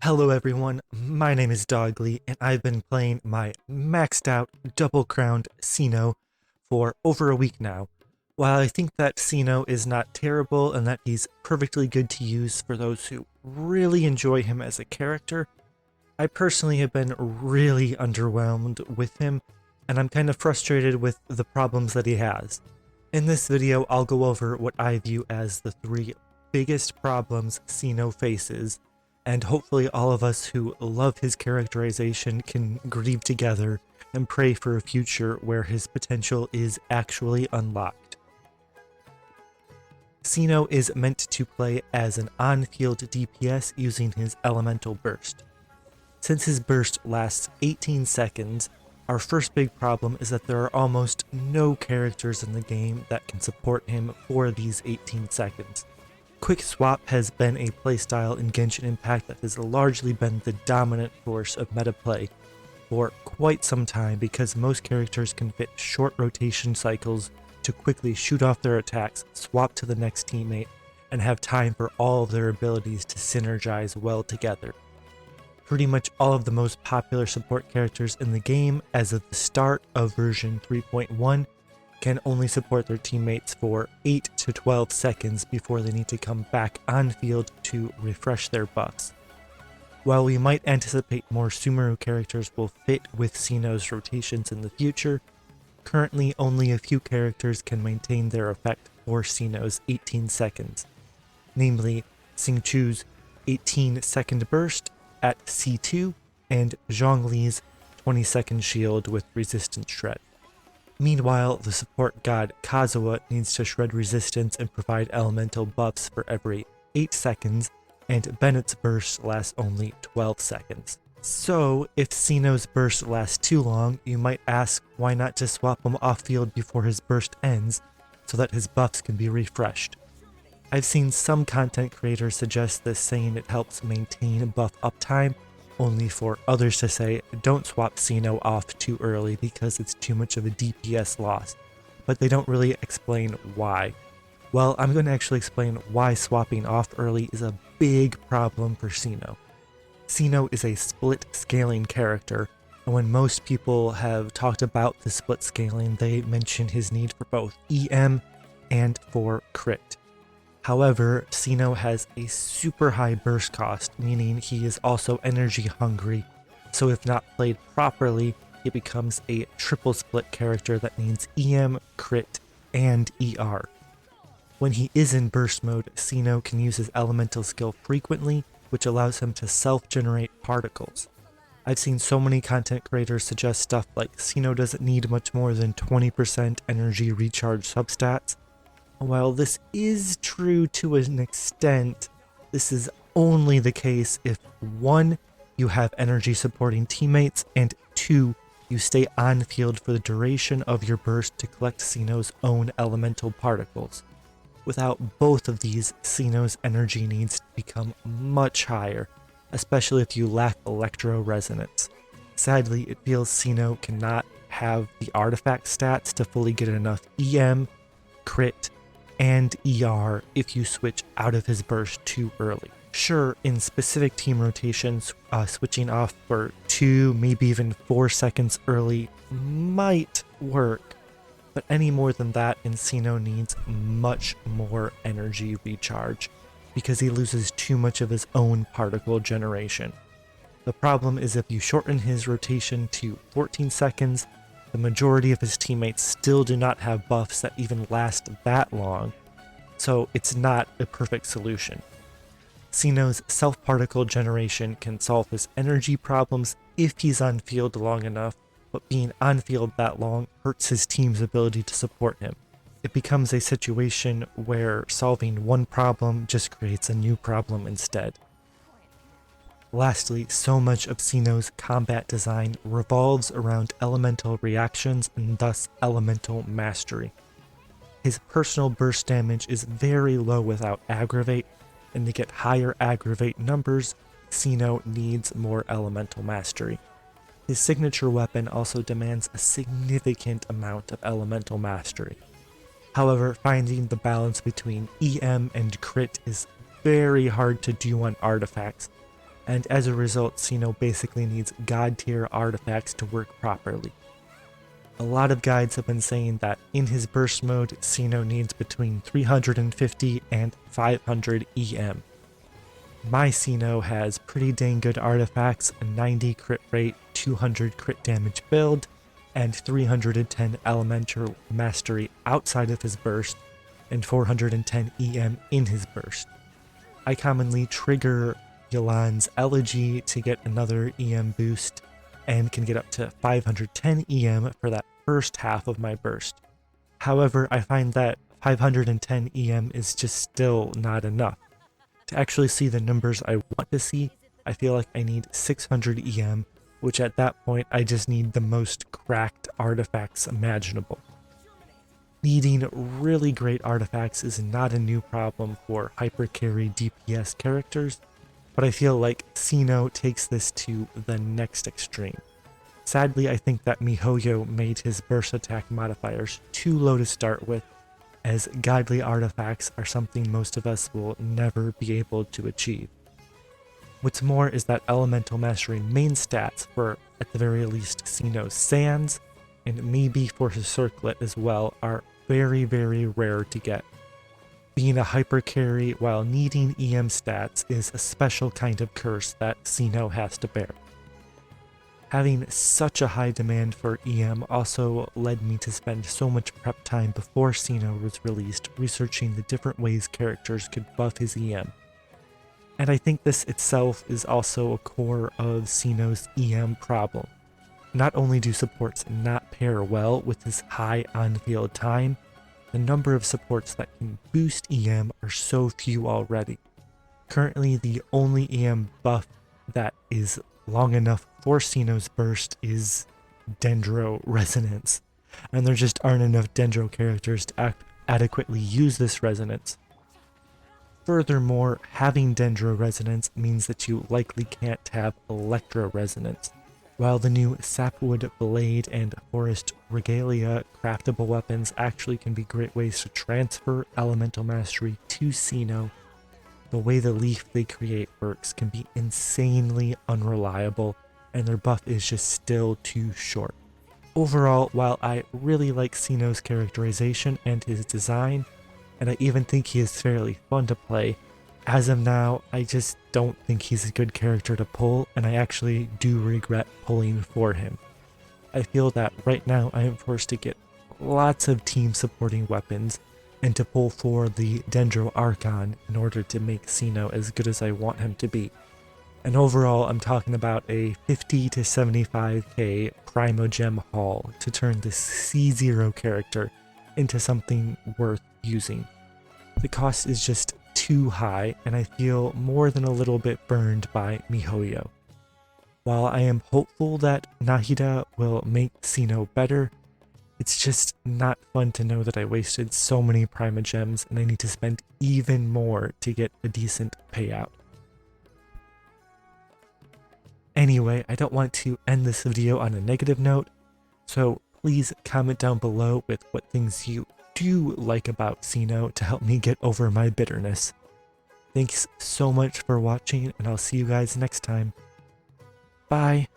Hello everyone, my name is Dogly, and I've been playing my maxed out double crowned Cyno for over a week now. While I think that Cyno is not terrible and that he's perfectly good to use for those who really enjoy him as a character, I personally have been really underwhelmed with him, and I'm kind of frustrated with the problems that he has. In this video, I'll go over what I view as the three biggest problems Cyno faces, and hopefully all of us who love his characterization can grieve together and pray for a future where his potential is actually unlocked. Cyno is meant to play as an on-field DPS using his elemental burst. Since his burst lasts 18 seconds, our first big problem is that there are almost no characters in the game that can support him for these 18 seconds. Quick Swap has been a playstyle in Genshin Impact that has largely been the dominant force of meta play for quite some time because most characters can fit short rotation cycles to quickly shoot off their attacks, swap to the next teammate, and have time for all of their abilities to synergize well together. Pretty much all of the most popular support characters in the game as of the start of version 3.1 can only support their teammates for 8 to 12 seconds before they need to come back on field to refresh their buffs. While we might anticipate more Sumeru characters will fit with Cyno's rotations in the future, currently only a few characters can maintain their effect for Cyno's 18 seconds, namely Xingqiu's 18 second burst at C2 and Zhongli's 20 second shield with resistance shred. Meanwhile, the support god Kazuha needs to shred resistance and provide elemental buffs for every 8 seconds, and Bennett's burst lasts only 12 seconds. So, if Cyno's burst lasts too long, you might ask why not just swap him off field before his burst ends, so that his buffs can be refreshed. I've seen some content creators suggest this, saying it helps maintain buff uptime, only for others to say don't swap Cyno off too early because it's too much of a DPS loss, but they don't really explain why. Well, I'm going to actually explain why swapping off early is a big problem for Cyno. Cyno is a split scaling character, and when most people have talked about the split scaling, they mention his need for both EM and for crit. However, Cyno has a super high burst cost, meaning he is also energy hungry, so if not played properly, he becomes a triple split character that needs EM, crit, and ER. When he is in burst mode, Cyno can use his elemental skill frequently, which allows him to self-generate particles. I've seen so many content creators suggest stuff like Cyno doesn't need much more than 20% energy recharge substats. While this is true to an extent, this is only the case if 1. You have energy supporting teammates, and 2. You stay on field for the duration of your burst to collect Cyno's own elemental particles. Without both of these, Cyno's energy needs to become much higher, especially if you lack electro resonance. Sadly, it feels Cyno cannot have the artifact stats to fully get enough EM, crit, and ER if you switch out of his burst too early. Sure, in specific team rotations, switching off for 2, maybe even 4 seconds early might work, but any more than that, and Cyno needs much more energy recharge because he loses too much of his own particle generation. The problem is if you shorten his rotation to 14 seconds, the majority of his teammates still do not have buffs that even last that long, so it's not a perfect solution. Cyno's self-particle generation can solve his energy problems if he's on field long enough, but being on field that long hurts his team's ability to support him. It becomes a situation where solving one problem just creates a new problem instead. Lastly, so much of Cyno's combat design revolves around elemental reactions and thus elemental mastery. His personal burst damage is very low without aggravate, and to get higher aggravate numbers, Cyno needs more elemental mastery. His signature weapon also demands a significant amount of elemental mastery. However, finding the balance between EM and crit is very hard to do on artifacts, and as a result, Cyno basically needs god tier artifacts to work properly. A lot of guides have been saying that in his burst mode, Cyno needs between 350 and 500 EM. My Cyno has pretty dang good artifacts, a 90 crit rate, 200 crit damage build, and 310 elemental mastery outside of his burst, and 410 EM in his burst. I commonly trigger Yolan's Elegy to get another EM boost, and can get up to 510 EM for that first half of my burst. However, I find that 510 EM is just still not enough. To actually see the numbers I want to see, I feel like I need 600 EM, which at that point I just need the most cracked artifacts imaginable. Needing really great artifacts is not a new problem for hypercarry DPS characters, but I feel like Cyno takes this to the next extreme. Sadly, I think that MiHoYo made his burst attack modifiers too low to start with, as godly artifacts are something most of us will never be able to achieve. What's more is that elemental mastery main stats for, at the very least, Cyno's Sands, and maybe for his circlet as well, are very, very rare to get. Being a hypercarry while needing EM stats is a special kind of curse that Cyno has to bear. Having such a high demand for EM also led me to spend so much prep time before Cyno was released researching the different ways characters could buff his EM. And I think this itself is also a core of Cyno's EM problem. Not only do supports not pair well with his high on-field time, the number of supports that can boost EM are so few already. Currently, the only EM buff that is long enough for Cyno's burst is Dendro Resonance, and there just aren't enough Dendro characters to adequately use this resonance. Furthermore, having Dendro Resonance means that you likely can't have Electro Resonance. While the new Sapwood Blade and Forest Regalia craftable weapons actually can be great ways to transfer elemental mastery to Cyno, the way the leaf they create works can be insanely unreliable, and their buff is just still too short. Overall, while I really like Cyno's characterization and his design, and I even think he is fairly fun to play, as of now, I just don't think he's a good character to pull, and I actually do regret pulling for him. I feel that right now I am forced to get lots of team supporting weapons, and to pull for the Dendro Archon in order to make Cyno as good as I want him to be. And overall, I'm talking about a 50 to 75k Primogem haul to turn this C0 character into something worth using. The cost is just too high, and I feel more than a little bit burned by MiHoYo. While I am hopeful that Nahida will make Cyno better, it's just not fun to know that I wasted so many Primogems and I need to spend even more to get a decent payout. Anyway, I don't want to end this video on a negative note, so please comment down below with what things you do like about Cyno to help me get over my bitterness. Thanks so much for watching, and I'll see you guys next time. Bye!